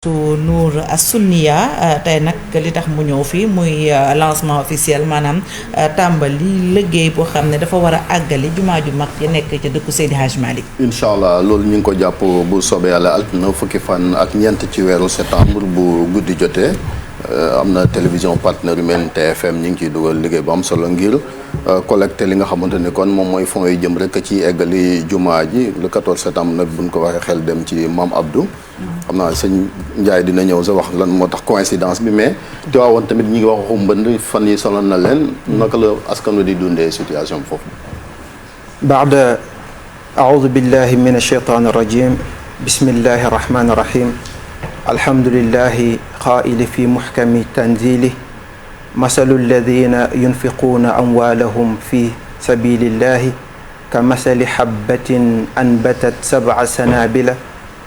su Nour As-Sunniya tey nag li tax mu ñëw fii muy lancement officiel maanaam tàmbali liggéey boo xam ne dafa war a àggali jumaa ju mag yi nekk ca dëkku Seydi Hadj Malick. incha allah loolu ñu ngi ko jàpp bu soobee yàlla altine fukki fan ak ñeent ci weeru septembre bu guddi jotee am na télévision partenaire yu mel ni TFM ñu ngi ciy dugal liggéey bu am solo ngir collecté li nga xamante ni kon moom mooy fonds yi jëm rek ci eggali jumaa ji le 14 septembre nag buñ ko waxee xel dem ci Mame Abdou. xam naa sëñ Ndiaye dina ñëw sa wax lan moo tax coïncidence bi mais Tiwaawoon tamit ñi ngi wax waxu mbënd fan yi sonal na leen naka la askan wi di dundee situation bi foofu. baada aoudu billahi min alcheytan arrajim bismillahi arrahmani arrahim alhamdulillahi qaili fi muhkami tanzilih masalu alladina yunfiquuna amwalahum fi sabilillahi ka masali habbatin anbatat sab'a sanabila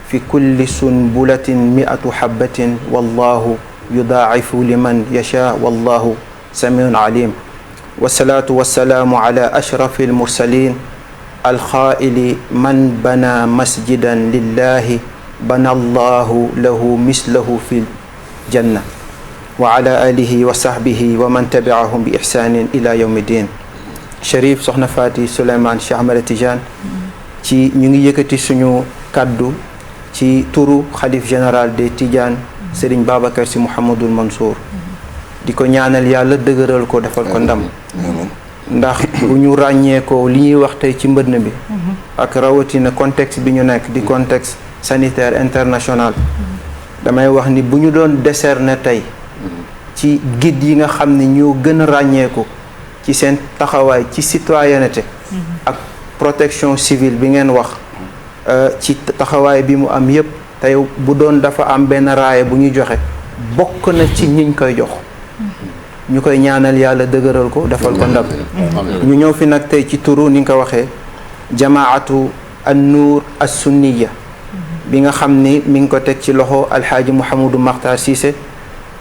fi kulli sunbulatin mi'atu habbatin wallahu yudaa'ifu liman yashaa wallahu samiun alim wasalaatu wasalaamu ala ashrafi almursalin alqaa'ili man bana masjidan lillahi bana allahu lahu mislahu fi ljanna wa ala alihi wa sahbihi wa man tabi'ahum bi ihsanin ila yawmi din. Cherif Soxna Faty Souleymane Cheikh Ahmed Tidiane ci ñu ngi yëkkati suñu kaddu ci turu xalif général des Tidiane Serigne Babacar Sy Mouhamadul Mansour di ko ñaanal yàlla dëgëral ko defal ko ndam ndax bu ñu ràññee ko li ñuy wax tey ci mbënn bi ak rawatina contexte bi ñu nekk di contexte sanitaire international damay wax ni bu ñu doon décerner tey ci guide yi nga xam ne ñoo gën a ràññeeku ci seen taxawaay ci citoyenneté ak protection civile bi ngeen wax ci taxawaay bi mu am yépp tey bu doon dafa am benn raaya bu ñu joxe bokk na ci ñiñ koy jox ñu koy ñaanal yàlla dëgëral ko defal ko ndam ñu ñëw fi nag tey ci turu ni nga ko waxee jamaatu an-Nour As-Sunniya bi nga xam ni mi ngi ko teg ci loxo alxaaji Mouhamadou Makhtar Cissé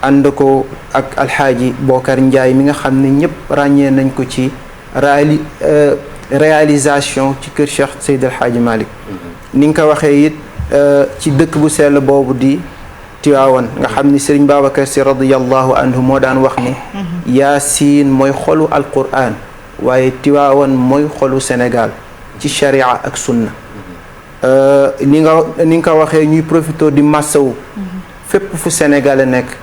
ànd ko ak alxaaji Bokar Ndiaye mi nga xam ne ñëpp ràññee nañ ko ci réalisation ci kër Cheikh Seydi El Hadji Malick ni nga ko waxee it ci dëkk bu sell boobu di Tiwaawan nga xam ni Serigne Babacar Sy radiyallahu anhu moo daan wax ni Yaasin mooy xolu Alqur'an waaye Tiwaawan mooy xolu Sénégal ci sharia ak sunna ni nga ko waxee ñuy profité di massawu fépp fu Sénégal nekk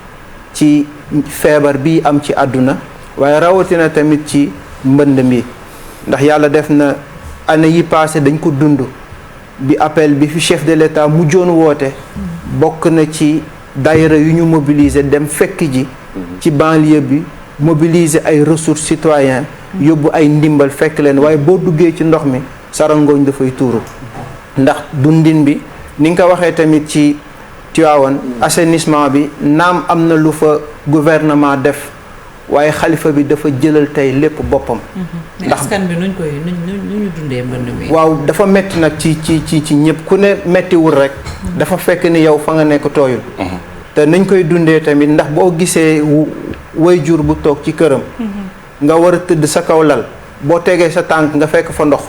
ci feebar bi am ci àdduna waaye rawatina tamit ci mbënd mi ndax yàlla def na année yi passé dañ ko dund bi appel bi fi chef de l'État mujjoon woote bokk na ci daayira yu ñu mobiliser dem fekk ji ci banlieue bi mobiliser ay ressources citoyens yóbbu ay ndimbal fekk leen waaye boo duggee ci ndox mi sarangooñ dafay tuuru ndax dundin bi ni nga ko waxee tamit ci Tiwaawan assainissement bi naam am na lu fa gouvernement def waaye xalifa bi dafa jëlal tey lépp boppam. ndax askan bi nuñ ñu dundee mbënd mi. waaw dafa metti nag ci ñëpp ku ne mettiwul rek. dafa fekk ni yow fa nga nekk tooyul. te nañ koy dundee tamit ndax boo gisee waajur bu toog ci këram. nga war a tëdd sa kaw lal boo tegee sa tànk nga fekk fa ndox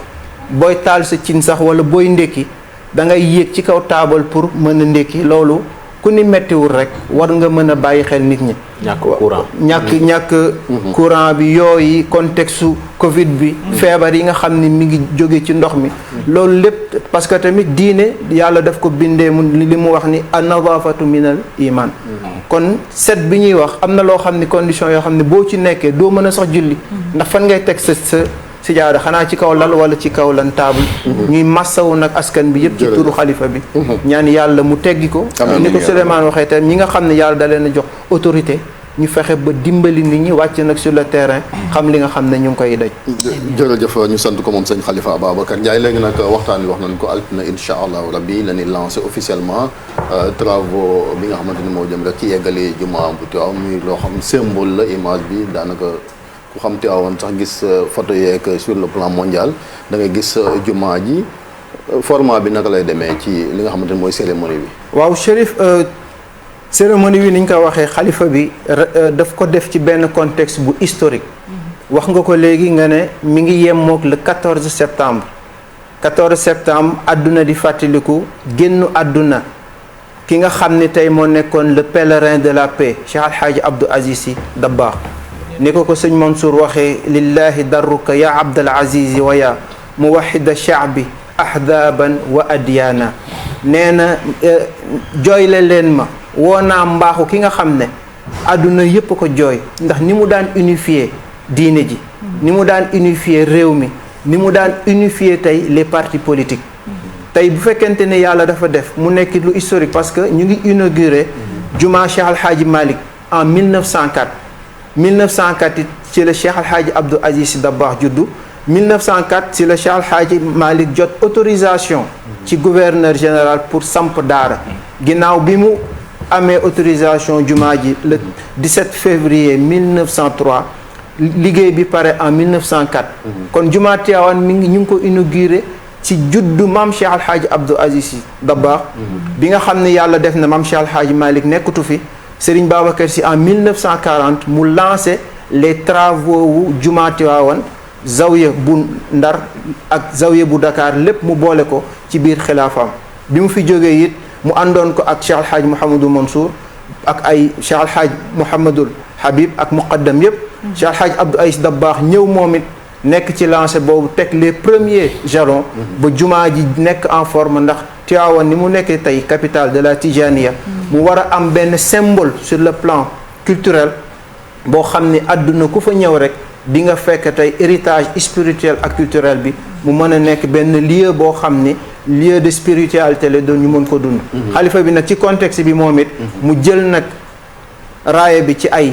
booy taal sa cin sax wala booy ndékki da ngay yéeg ci kaw taabal pour mën a ndékki loolu ku ni mettiwul rek war nga mën a bàyyi xel nit ñi. ñàkk courant bi yooyu contexte Covid bi. feebar yi nga xam ni mi ngi jóge ci ndox mi. loolu lépp parce que tamit diine yàlla daf ko bindee mu li mu wax ni an-nadaafatu minal iman. kon set bi ñuy wax am na loo xam ni condition yoo xam ne boo ci nekkee doo mën a sax julli. ndax fan ngay teg sa sijaada xanaa ci kaw lal wala ci kaw lan table. ñuy massawu nag askan bi yëpp ci turu xalifa bi. ñaan yàlla mu teggi ko. ni ko Souleymane waxee tam ñi nga xam ne yàlla da leen a jox autorité. ñu fexe ba dimbali nit ñi wàcc nag sur le terrain xam li nga xam ne ñu ngi koy daj. jërëjëf ñu sant ko moom sëñ Khalifa Ababacar Ndiaye léegi nag waxtaan wi wax nañ ko altine incha allahu rabbi la ñuy lancé officiellement travaux bi nga xamante ni moo jëm rek ci yeggali jumaa bu Tiwaawan muy loo xam symbole la image bi daanaka ku xam Tiwaawan sax gis photo yeeg sur le plan mondial da ngay gis jumaa ji format bi naka lay demee ci li nga xamante ni mooy cérémonie bi. waaw Chérif. cérémonie bi ni ñu ko waxee xalifa bi daf ko def ci benn contexte bu historique wax nga ko léegi nga ne mi ngi yemmoog le 14 septembre 14 septembre àdduna di fàttaliku génnu àdduna ki nga xam ni tey moo nekkoon le pèlerin de la paix Cheikh Alhaaji Abdou Aziz Sy Dabakh ni ko sëñ Mansour waxee lillahi darruka ya Abdul Aziz wa ya muwahida shaabi ahdaban wa adyaana nee na jooyle leen ma woo naa mbaaxu ki nga xam ne àdduna yépp ko jooy ndax ni mu daan unifier diine ji ni mu daan unifier réew mi ni mu daan unifier tey les partis politiques tey bu fekkente ne yàlla dafa def mu nekk lu historique parce que ñu ngi inauguré juma Cheikh Alhaaji Malick en 1904 1904 ci la Cheikh Alhaaji Abdou Aziz Sy Dabakh juddu 1904 ci la Cheikh Alhaaji Malick jot autorisation ci gouverneur général pour samp daara ginnaaw bi mu amee autorisation jumaa ji le 17 février 1903 liggéey bi pare en 1904 kon jumaa Tiwaawan mi ngi ñu ngi ko inauguré ci juddu maam Cheikh Alhaaji Abdou Aziz Sy Dabakh bi nga xam ne yàlla def na maam Cheikh Alhaaji Malick nekkatu fi Serigne Babacar Sy en 1940 mu lancé les travaux wu jumaa Tiwaawan zawiya bu Ndar ak zawiya bu Dakar lépp mu boole ko ci biir xilaafam bi mu fi jógee it mu àndoon ko ak Cheikh Alhaaji Mouhamadou Mansour ak ay Cheikh Alhaaji Mouhamadul Habib ak muqaddam yépp Cheikh Alhaaji Abdou Aziz Sy Dabakh ñëw moom it nekk ci lancé boobu teg les premiers jalons ba jumaa ji nekk en forme ndax Tivaouane ni mu nekkee tey capitale de la Tijaniya mu war a am benn symbole sur le plan culturel boo xam ni àdduna ku fa ñëw rek di nga fekk tey héritage spirituel ak culturel bi mu mën a nekk benn lieu boo xam ni lieu de spiritualité la doon ñu mën ko dund xalifa bi nag ci contexte bi moom it mu jël nag raaya bi ci ay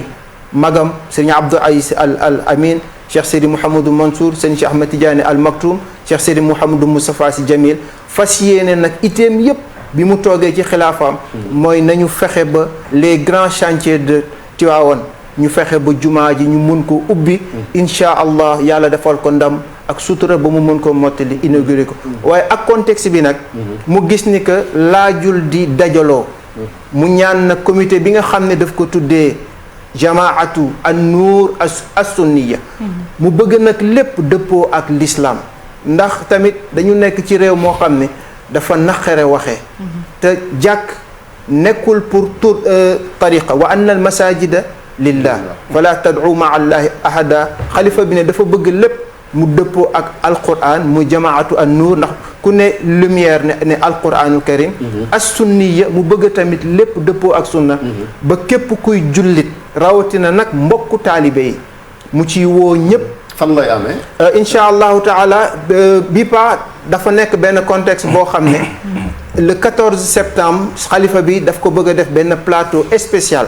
magam sëriñ Abdou Aziz al Amin Cheikh Seydi Mouhamadou Mansour sëriñ Cheikh Ahmed Tidiane al Maktoum Cheikh Seydi Mouhamadou Moustapha Sy Jamil fas yéene nag iteem yépp bi mu toogee ci xilaafaam mooy nañu fexe ba les grands chantiers de Tivaouane ñu fexe ba jumaa ji ñu mun ko ubbi incha allah yàlla defal ko ndam ak sutura ba mu mën ko mottali inauguré ko waaye ak contexte bi nag mu gis ni que laajul di dajaloo mu ñaan nag comité bi nga xam ne daf ko tuddee jamaatu an nuur as sunniya mu bëgg nag lépp dëppoo ak l'islam ndax tamit dañu nekk ci réew moo xam ne dafa naqare waxee te jàkk nekkul pour tur tariqa wa anna al masajida lillah fala tad'u maa allahi ahada xalifa bi ne dafa bëgg lépp mu dëppoo ak alquran mu jamaatu an nuur ndax ku ne lumière ne alquranul karim as sunniya mu bëgg tamit lépp dëppoo ak sunna ba képp kuy jullit rawatina nag mbokku taalibe yi mu ci woo ñëpp fan lay amee incha allahu taala bi pa dafa nekk benn contexte boo xam ne le 14 septembre xalifa bi daf ko bëgg a def benn plateau spécial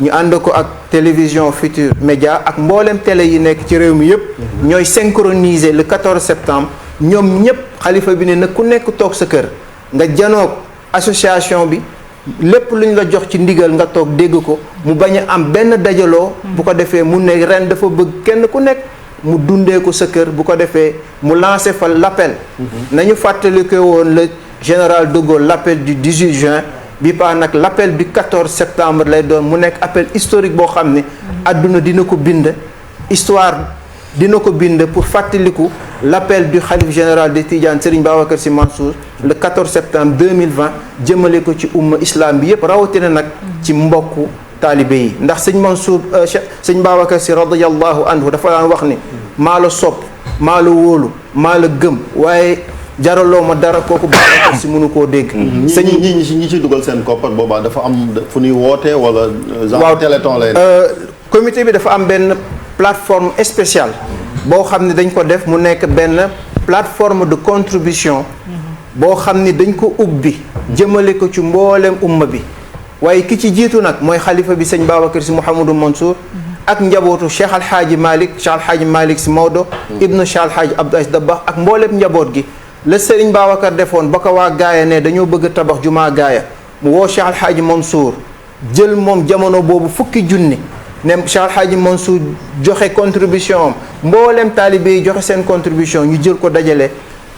ñu ànd ko ak télévision Futur Média ak mboolem télé yi nekk ci réew mi yëpp ñooy synchroniser le 14 septembre ñoom ñëpp xalifa bi ne nag ku nekk toog sa kër nga janoog association bi lépp lu ñu la jox ci ndigal nga toog dégg ko mu bañ a am benn dajaloo bu ko defee mu ne ren dafa bëgg kenn ku nekk mu dundee ko sa kër bu ko defee mu lancé fa l'appel nañu fàttali ko woon le général de Gaulle l'appel du 18 juin bi pa nag l'appel du 14 septembre lay doon mu nekk appel historique boo xam ne adduna dina ko bind histoire dina ko bind pour fàttaliku l'appel du khalife général des Tidianes Serigne Babacar Sy Mansour le 14 septembre 2020 jëmale ko ci umma islam bi yëpp rawatina nag ci mbokku taalibe yi ndax sëñ Mansour sëñ Babacar Sy radiyallahu anhu dafa daan wax ni maa la sopp maa la wóolu maa la gëm waaye jaraloo ma dara kooku Babacar Sy mënu koo dégg. sëñ ñi ci dugal seen koppar boobaa dafa am fu ñuy wootee wala. genre téléthon lay comité bi dafa am benn plateforme spéciale boo xam ne dañ ko def mu nekk benn plateforme de contribution boo xam ni dañ ko ubbi jëmale ko ci mboolem umma bi waaye ki ci jiitu nag mooy xalifa bi sëñ Babacar Sy Mouhamadou Mansour ak njabootu Cheikh Alhaaji Malick Sy Maodo ibnu Cheikh Alhaaji Abdou Aziz Dabakh ak mboolem njaboot gi la Serigne Babacar defoon ba ko waa gaaya ne dañoo bëgg a tabax jumaa gaaya mu woo Cheikh Alhaaji Mansour jël moom jamono boobu fukki junni ne Cheikh Alhaaji Mansour joxe contribution am mboolem taalibe yi joxe seen contribution ñu jël ko dajale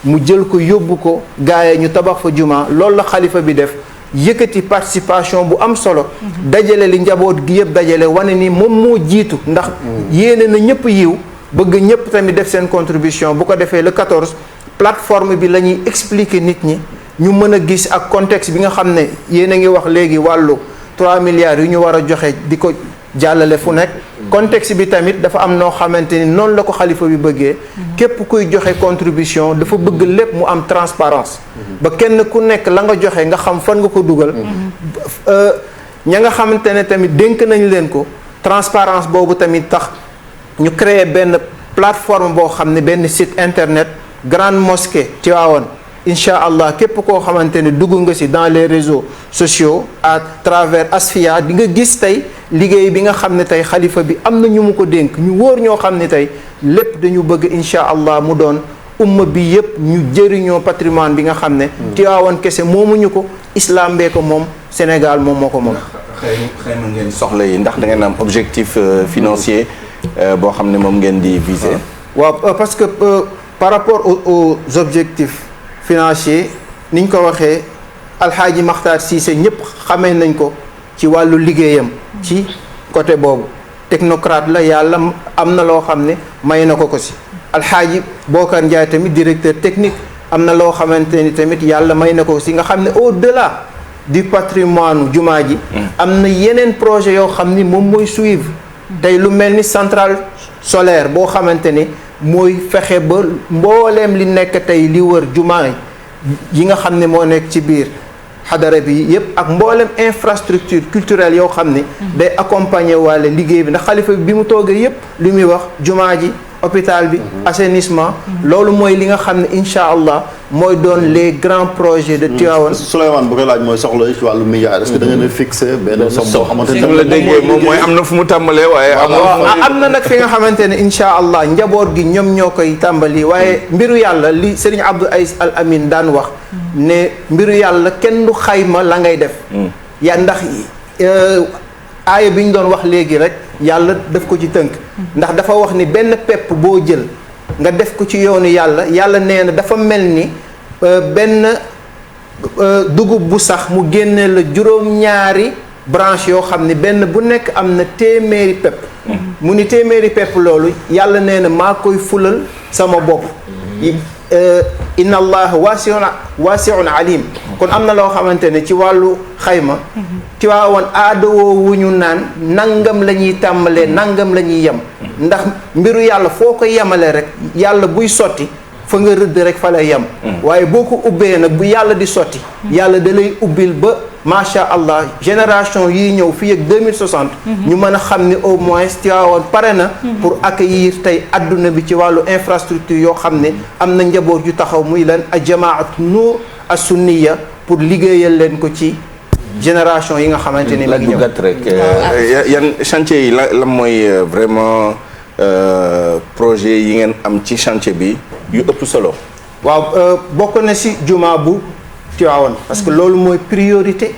mu jël ko yóbbu ko gaaya ñu tabax fa jumaa loolu la xalifa bi def yëkkati participation bu am solo dajale li njaboot gi yëpp dajale wane ni moom moo jiitu ndax yéene na ñëpp yiw bëgg ñëpp tamit def seen contribution bu ko defee le 14 plateforme bi la ñuy expliquer nit ñi ñu mën a gis ak contexte bi nga xam ne yéen a ngi wax léegi wàllu 3 milliards yu ñu war a joxe di ko jàllale fu nekk contexte bi tamit dafa am noo xamante ni noonu la ko xalifa bi bëggee képp kuy joxe contribution dafa bëgg lépp mu am transparence ba kenn ku nekk la nga joxe nga xam fan nga ko dugal ña nga xamante ne tamit dénk nañ leen ko transparence boobu tamit tax ñu créer benn plateforme boo xam ne benn site internet grande mosquée Tivaouane incha allah képp koo xamante ne dugg nga ci dans les réseaux sociaux à travers Asfiya di nga gis tey liggéey bi nga xam ne tey xalifa bi am na ñu mu ko dénk ñu wóor ñoo xam ne tey lépp dañu bëgg incha allah mu doon umma bi yépp ñu jëriñoo patrimoine bi nga xam ne Tivaouane kese moomuñu ko islam bee ko moom Sénégal moom moo ko moom. xëy na ngeen soxla yi ndax da ngeen am objectif financier boo xam ne moom ngeen di viser. waaw parce que par rapport aux objectifs financiers niñ ko waxee Alxaaji Makhtar Cissé ñëpp xamee nañ ko ci wàllu liggéeyam ci côté boobu technocrate la yàlla am na loo xam ne may na ko ko si Alxaaji Bokar Ndiaye tamit directeur technique am na loo xamante ni tamit yàlla may na ko si nga xam ne au-delà du patrimoine jumaa ji am na yeneen projet yoo xam ni moom mooy suivre tey lu mel ni centrale solaire boo xamante ni mooy fexe ba mbooleem li nekk tey li wër jumaa yi nga xam ne moo nekk ci biir xadara bi yépp ak mbooleem infrastructure culturelle yoo xam ne day accompagner waale liggéey bi ndax xalifa bi mu toogee yépp li muy wax jumaa ji hôpital bi assainissement loolu mooy li nga xam ne incha allah mooy doon les grands projets de Tivaouane. Souleymane bu koy laaj mooy soxla ci wàllu milliard est-ce que da ngeen a fixé benn somme boo xamante ne la déggee moom mooy am na fu mu tàmbalee waaye am na nag fi nga xamante ne incha allah njaboot gi ñoom ñoo koy tàmbali waaye mbiru yàlla li Serigne Abdou Aziz Al Amin daan wax ne mbiru yàlla kenn du xayma la ngay def ya ndax aaya bi ñu doon wax léegi rek yàlla daf ko ci tënk ndax dafa wax ni benn pepp boo jël nga def ko ci yoonu yàlla yàlla nee na dafa mel ni benn dugub bu sax mu génne la juróom-ñaari branche yoo xam ne benn bu nekk am na téeméeri pepp mu ni téeméeri pepp loolu yàlla nee na maa koy fulal sama bopp inna allaha waasiun alim kon am na loo xamante ne ci wàllu xayma Tivaouane aadawoo wu ñu naan nangam la ñuy tàmbalee nangam la ñuy yem ndax mbiru yàlla foo ko yemale rek yàlla buy sotti fa nga rëdd rek fa lay yem waaye boo ko ubbee nag bu yàlla di sotti yàlla da lay ubbil ba macha allah génération yii ñëw fii ak 2060 ñu mën a xam ni au moins Tivaouane pare na pour accueillir tey adduna bi ci wàllu infrastructure yoo xam ne am na njaboot yu taxaw muy lan a jamaat nuur as sunniya pour liggéeyal leen ko ci génération yi nga xamante ni la du gàtt rek yan chantier yi la mooy vraiment projet yi ngeen am ci chantier bi yu ëpp solo. waaw bokk na si jumaa bu Tivaouane parce que loolu mooy priorité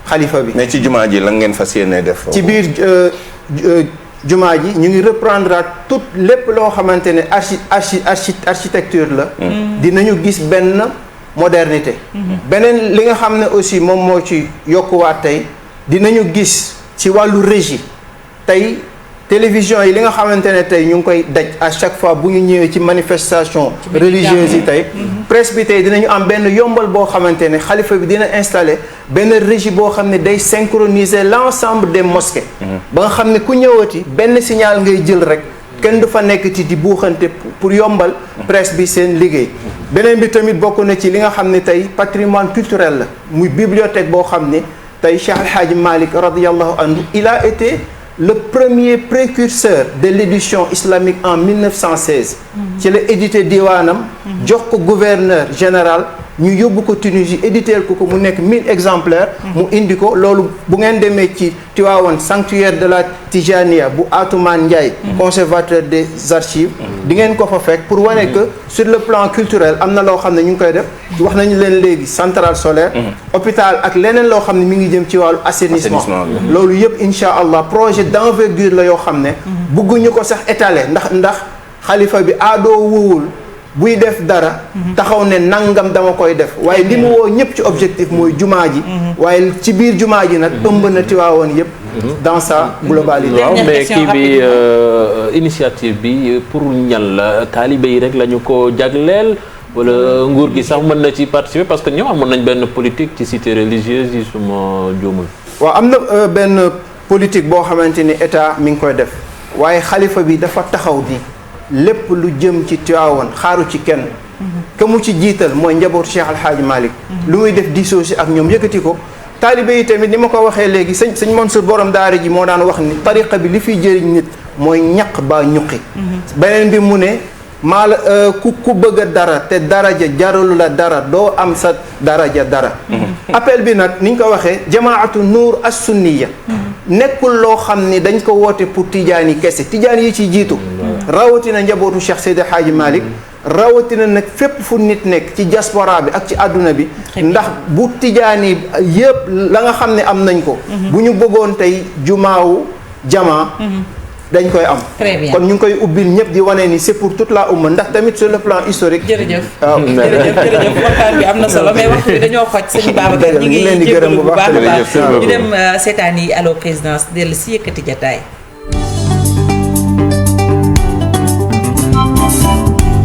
xalifa bi. mais ci jumaa ji la ngeen fas yéene def. ci biir jumaa ji ñu ngi reprendre tout lépp loo xamante ne architecture la. dinañu gis benn modernité. beneen li nga xam ne aussi moom moo ci yokkuwaat tey dinañu gis ci wàllu régie tey. télévision yi li nga xamante ne tey ñu ngi koy daj à chaque fois bu ñu ñëwee ci manifestation religieuse yi tey presse bi tey dinañu am benn yombal boo xamante ne xalifa bi dina installer benn régie boo xam ne day synchroniser l'ensemble des mosquées ba nga xam ne ku ñëwati benn signal ngay jël rek kenn du fa nekk ci di buuxante pour yombal presse bi seen liggéey beneen bi tamit bokk na ci li nga xam ne tey patrimoine culturel la muy bibliothèque boo xam ne tey Cheikh El Hadji Malick radiyallahu anhu il a été le premier précurseur de l'édition islamique en 1916 ci la édité diwaanam jox ko gouverneur général ñu yóbbu ko Tunisie éditer ko mu nekk 1000 exemplaires mu indi ko loolu bu ngeen demee ci Tivaouane sanctuaire de la Tijaniya bu Atoumane Ndiaye conservateur des archives di ngeen ko fa fekk pour wane que sur le plan culturel am na loo xam ne ñu ngi koy def wax nañu leen léegi centrale solaire hôpital ak leneen loo xam ne mi ngi jëm ci wàllu assainissement loolu yëpp incha allah projet d'envergure la yoo xam ne bëgguñu ko sax étaler ndax xalifa bi aadoo wuwul buy def dara taxaw ne nangam dama koy def waaye li mu woo ñëpp ci objectif mooy jumaa ji waaye ci biir jumaa ji nag ëmb na Tivaouane yëpp dans sa globalité. waaw mais kii bi initiative bi pour ñan la taalibe yi rek la ñu ko jagleel wala nguur gi sax mën na ci participer parce que ñoom amoon nañ benn politique ci cité religieuse yi suma juumul. waaw am na benn politique boo xamante ni état mi ngi koy def waaye xalifa bi dafa taxaw ni lépp lu jëm ci Tiwaawan xaaru ci kenn. ka mu ci jiital mooy njabootu Cheikh Al Hadj Malick. lu muy def diisoo si ak ñoom yëkkati ko. taalibe yi tamit ni ma ko waxee léegi sëñ Mansour borom daara ji moo daan wax ni tariqa bi li fiy jëriñ nit mooy ñaq baa ñuqi. beneen bi mu ne maa la ku bëgg a dara te daraja jaralu la dara doo am sa daraja dara. appel bi nag ni ñu ko waxee jamaatu nuur as sunniya nekkul loo xam ni dañ ko woote pour tijaan yi kese tijaan yi ci jiitu. rawatina njabootu Cheikh Seydi Hadji Malick. rawatina nag fépp fu nit nekk ci diaspora bi ak ci àdduna bi. ndax bu tijaan yi yëpp la nga xam ne am nañ ko. bu ñu bëggoon tey jumaawu jamaa. dañ koy am. très bien kon ñu ngi koy ubbil ñëpp di wane ni c'est pour toute la umma ndax tamit sur le plan historique. jërëjëf waaw jërëjëf waxtaan bi am na solo mais waxtu bi dañoo xoj sëñ Babacar ñu ngi jégalu bu baax a baax ñu dem seetaan yi Allo Présidence dellu si yëkkati jataay